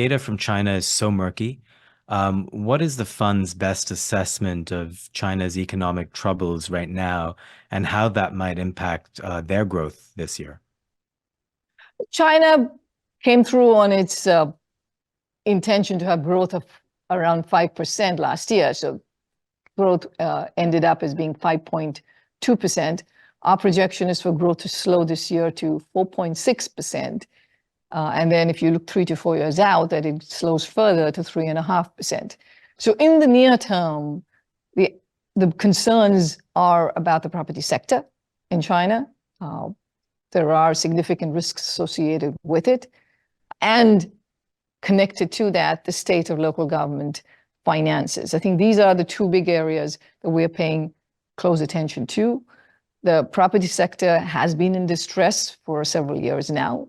data from China is so murky. What is the fund's best assessment of China's economic troubles right now and how that might impact their growth this year? China came through on its intention to have growth of around 5% last year. So growth ended up as being 5.2%. Our projection is for growth to slow this year to 4.6%. And then if you look 3 to 4 years out, that it slows further to 3.5%. So in the near term, the concerns are about the property sector in China. There are significant risks associated with it. And connected to that, the state of local government finances. I think these are the two big areas that we're paying close attention to. The property sector has been in distress for several years now.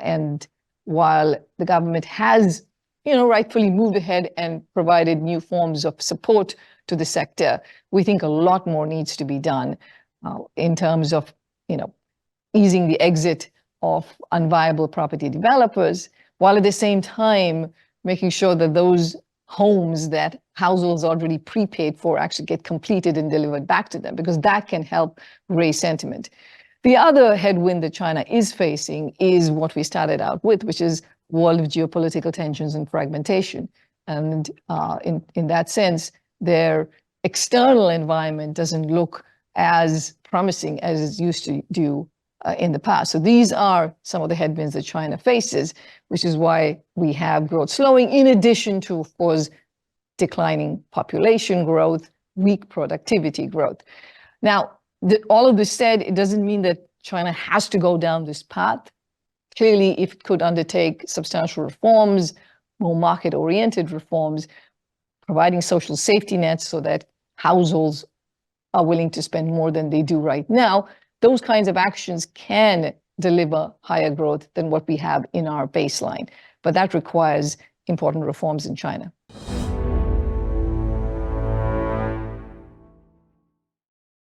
And while the government has, rightfully moved ahead and provided new forms of support to the sector, we think a lot more needs to be done in terms of, easing the exit of unviable property developers, while at the same time making sure that those homes that households already prepaid for actually get completed and delivered back to them, because that can help raise sentiment. The other headwind that China is facing is what we started out with, which is world of geopolitical tensions and fragmentation. And in that sense, their external environment doesn't look as promising as it used to do in the past. So these are some of the headwinds that China faces, which is why we have growth slowing, in addition to, of course, declining population growth, weak productivity growth. Now, all of this said, it doesn't mean that China has to go down this path. Clearly, if it could undertake substantial reforms, more market-oriented reforms, providing social safety nets so that households are willing to spend more than they do right now, those kinds of actions can deliver higher growth than what we have in our baseline. But that requires important reforms in China.